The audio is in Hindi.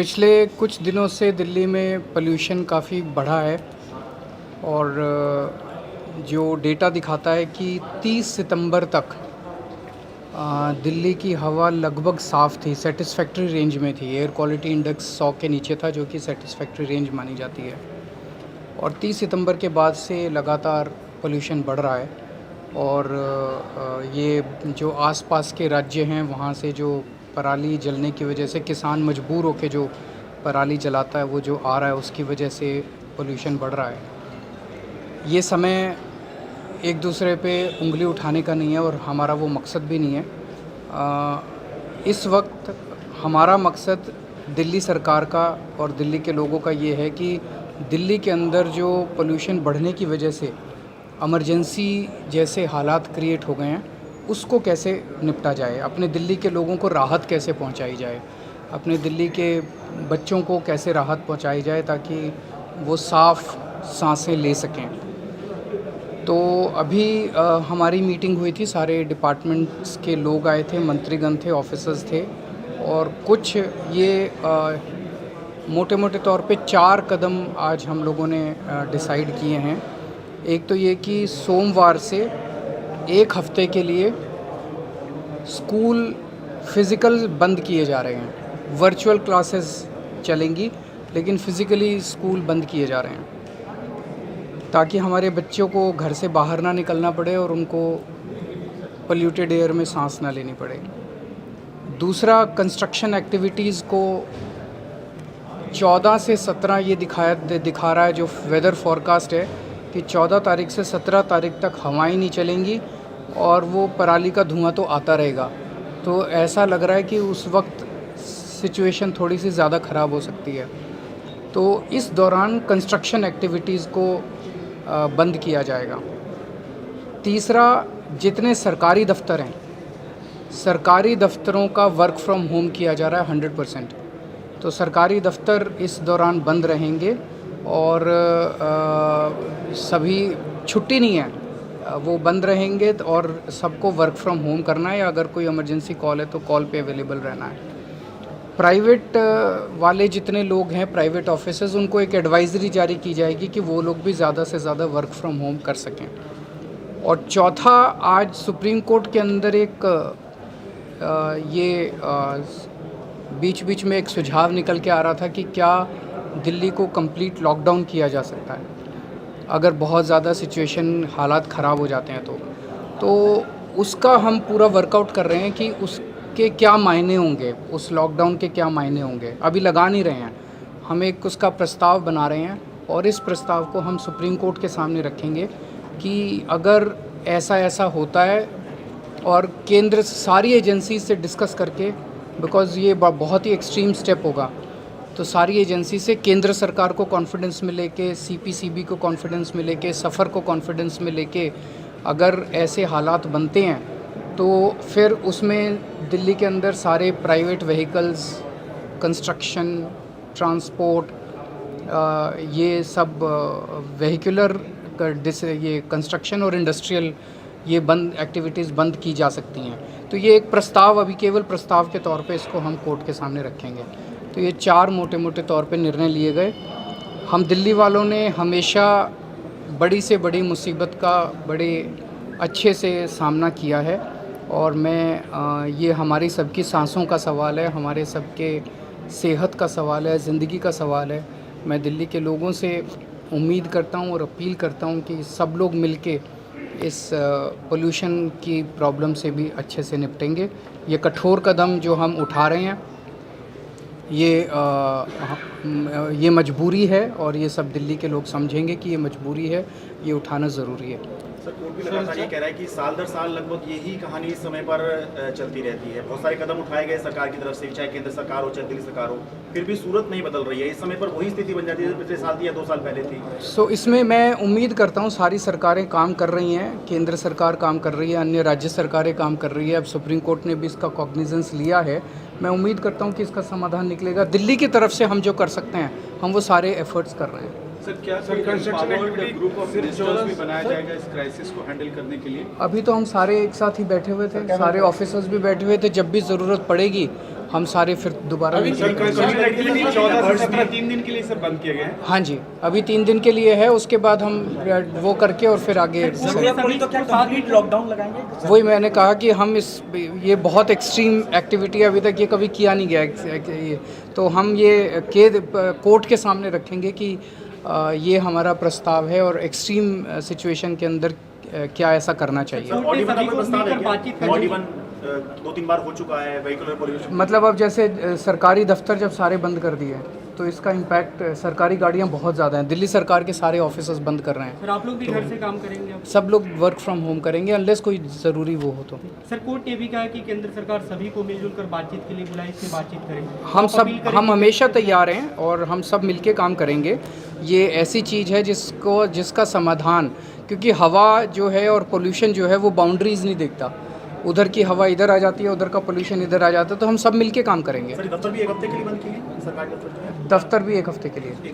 पिछले कुछ दिनों से दिल्ली में पोल्यूशन काफ़ी बढ़ा है और जो डेटा दिखाता है कि 30 सितंबर तक दिल्ली की हवा लगभग साफ़ थी, सैटिस्फैक्ट्री रेंज में थी। एयर क्वालिटी इंडेक्स 100 के नीचे था, जो कि सैटिस्फैक्ट्री रेंज मानी जाती है। और 30 सितंबर के बाद से लगातार पोल्यूशन बढ़ रहा है और ये जो आसपास के राज्य हैं वहाँ से जो पराली जलने की वजह से किसान मजबूर होकर जो पराली जलाता है वो जो आ रहा है, उसकी वजह से पोल्यूशन बढ़ रहा है। ये समय एक दूसरे पे उंगली उठाने का नहीं है और हमारा वो मकसद भी नहीं है। इस वक्त हमारा मकसद दिल्ली सरकार का और दिल्ली के लोगों का ये है कि दिल्ली के अंदर जो पोल्यूशन बढ़ने की वजह से इमरजेंसी जैसे हालात क्रिएट हो गए हैं, उसको कैसे निपटा जाए, अपने दिल्ली के लोगों को राहत कैसे पहुंचाई जाए, अपने दिल्ली के बच्चों को कैसे राहत पहुंचाई जाए ताकि वो साफ़ सांसें ले सकें। तो अभी हमारी मीटिंग हुई थी, सारे डिपार्टमेंट्स के लोग आए थे, मंत्रीगण थे, ऑफिसर्स थे और कुछ ये मोटे मोटे तौर पे 4 कदम आज हम लोगों ने डिसाइड किए हैं। एक तो ये कि सोमवार से 1 हफ्ते के लिए स्कूल फ़िज़िकल बंद किए जा रहे हैं। वर्चुअल क्लासेस चलेंगी लेकिन फ़िज़िकली स्कूल बंद किए जा रहे हैं ताकि हमारे बच्चों को घर से बाहर ना निकलना पड़े और उनको पोल्यूटेड एयर में सांस ना लेनी पड़े। दूसरा, कंस्ट्रक्शन एक्टिविटीज़ को 14 से 17 ये दिखा रहा है जो वेदर फॉरकास्ट है कि 14 तारीख से 17 तारीख तक हवाएं नहीं चलेंगी और वो पराली का धुआं तो आता रहेगा। तो ऐसा लग रहा है कि उस वक्त सिचुएशन थोड़ी सी ज़्यादा ख़राब हो सकती है। तो इस दौरान कंस्ट्रक्शन एक्टिविटीज़ को बंद किया जाएगा। तीसरा, जितने सरकारी दफ्तर हैं, सरकारी दफ्तरों का वर्क फ्रॉम होम किया जा रहा है 100%। तो सरकारी दफ्तर इस दौरान बंद रहेंगे और सभी छुट्टी नहीं है, वो बंद रहेंगे और सबको वर्क फ्रॉम होम करना है या अगर कोई इमरजेंसी कॉल है तो कॉल पे अवेलेबल रहना है। प्राइवेट वाले जितने लोग हैं, प्राइवेट ऑफिसेज, उनको एक एडवाइज़री जारी की जाएगी कि वो लोग भी ज़्यादा से ज़्यादा वर्क फ्रॉम होम कर सकें। और चौथा, आज सुप्रीम कोर्ट के अंदर एक बीच बीच में एक सुझाव निकल के आ रहा था कि क्या दिल्ली को कंप्लीट लॉकडाउन किया जा सकता है अगर बहुत ज़्यादा सिचुएशन हालात ख़राब हो जाते हैं तो उसका हम पूरा वर्कआउट कर रहे हैं कि उसके क्या मायने होंगे, उस लॉकडाउन के क्या मायने होंगे। अभी लगा नहीं रहे हैं, हम एक उसका प्रस्ताव बना रहे हैं और इस प्रस्ताव को हम सुप्रीम कोर्ट के सामने रखेंगे कि अगर ऐसा ऐसा होता है और केंद्र सारी एजेंसी से डिस्कस करके, बिकॉज़ ये बहुत ही एक्सट्रीम स्टेप होगा, तो सारी एजेंसी से केंद्र सरकार को कॉन्फिडेंस में लेके, सीपीसीबी को कॉन्फिडेंस में लेके, सफ़र को कॉन्फिडेंस में लेके अगर ऐसे हालात बनते हैं तो फिर उसमें दिल्ली के अंदर सारे प्राइवेट व्हीकल्स, कंस्ट्रक्शन, ट्रांसपोर्ट, ये सब वेहिकुलर ये कंस्ट्रक्शन और इंडस्ट्रियल ये बंद एक्टिविटीज़ बंद की जा सकती हैं। तो ये एक प्रस्ताव, अभी केवल प्रस्ताव के तौर पे इसको हम कोर्ट के सामने रखेंगे। तो ये 4 मोटे मोटे तौर पे निर्णय लिए गए। हम दिल्ली वालों ने हमेशा बड़ी से बड़ी मुसीबत का बड़े अच्छे से सामना किया है और ये हमारी सबकी सांसों का सवाल है, हमारे सबके सेहत का सवाल है, ज़िंदगी का सवाल है। मैं दिल्ली के लोगों से उम्मीद करता हूँ और अपील करता हूँ कि सब लोग मिलके इस पोल्यूशन की प्रॉब्लम से भी अच्छे से निपटेंगे। ये कठोर कदम जो हम उठा रहे हैं ये मजबूरी है और ये सब दिल्ली के लोग समझेंगे कि ये मजबूरी है, ये उठाना ज़रूरी है। सर, कोर्ट भी लगातार ये कह रहा है कि साल दर साल लगभग यही कहानी इस समय पर चलती रहती है। बहुत सारे कदम उठाए गए सरकार की तरफ से, चाहे केंद्र सरकार हो चाहे दिल्ली सरकार हो, फिर भी सूरत नहीं बदल रही है। इस समय पर वही स्थिति बन जाती है पिछले साल थी या 2 साल पहले थी। इसमें मैं उम्मीद करता हूँ सारी सरकारें काम कर रही हैं, केंद्र सरकार काम कर रही है, अन्य राज्य सरकारें काम कर रही है। अब सुप्रीम कोर्ट ने भी इसका कॉग्निजेंस लिया है। मैं उम्मीद करता हूँ कि इसका समाधान निकलेगा। दिल्ली की तरफ से हम जो कर सकते हैं हम वो सारे एफर्ट्स कर रहे हैं। सर क्या कोई empowered ग्रुप ऑफ मिनिस्टर्स भी बनाया जाएगा इस क्राइसिस को हैंडल करने के लिए? अभी तो हम सारे एक साथ ही बैठे हुए थे, सारे ऑफिसर्स भी बैठे हुए थे। जब भी ज़रूरत पड़ेगी हम सारे फिर दोबारा मीटिंग करेंगे। 14 से 17 3 दिन के लिए सर बंद किए गए हैं। हाँ जी, अभी 3 दिन के लिए है, उसके बाद हम वो करके और फिर आगे लॉकडाउन लगाएंगे? वही मैंने कहा कि हम ये बहुत एक्सट्रीम एक्टिविटी है, अभी तक ये कभी किया नहीं गया ये, तो हम ये कोर्ट के सामने रखेंगे कि ये हमारा प्रस्ताव है और एक्सट्रीम सिचुएशन के अंदर क्या ऐसा करना चाहिए। ऑडी 1 का प्रस्ताव है क्या? ऑडी 1 2-3 बार हो चुका है, व्हीकल पोल्यूशन। मतलब अब जैसे सरकारी दफ्तर जब सारे बंद कर दिए तो इसका इम्पैक्ट, सरकारी गाड़ियाँ बहुत ज़्यादा हैं, दिल्ली सरकार के सारे ऑफिसर्स बंद कर रहे हैं। सर आप लोग भी घर से काम करेंगे अब? सब लोग वर्क फ्रॉम होम करेंगे अनलेस कोई ज़रूरी वो हो तो। सर कोर्ट ने भी कहा है कि केंद्र सरकार सभी को मिलजुल कर बातचीत के लिए बुलाई, इससे बातचीत करेंगे। हम हमेशा तैयार हैं और हम सब मिलके काम करेंगे। ये ऐसी चीज़ है जिसका समाधान, क्योंकि हवा जो है और पोल्यूशन जो है वो बाउंड्रीज नहीं देखता, उधर की हवा इधर आ जाती है, उधर का पोल्यूशन इधर आ जाता है, तो हम सब मिलके काम करेंगे। सर दफ्तर भी 1 हफ्ते के लिए बंद किए हैं, सरकारी दफ्तर? दफ्तर भी 1 हफ्ते के लिए।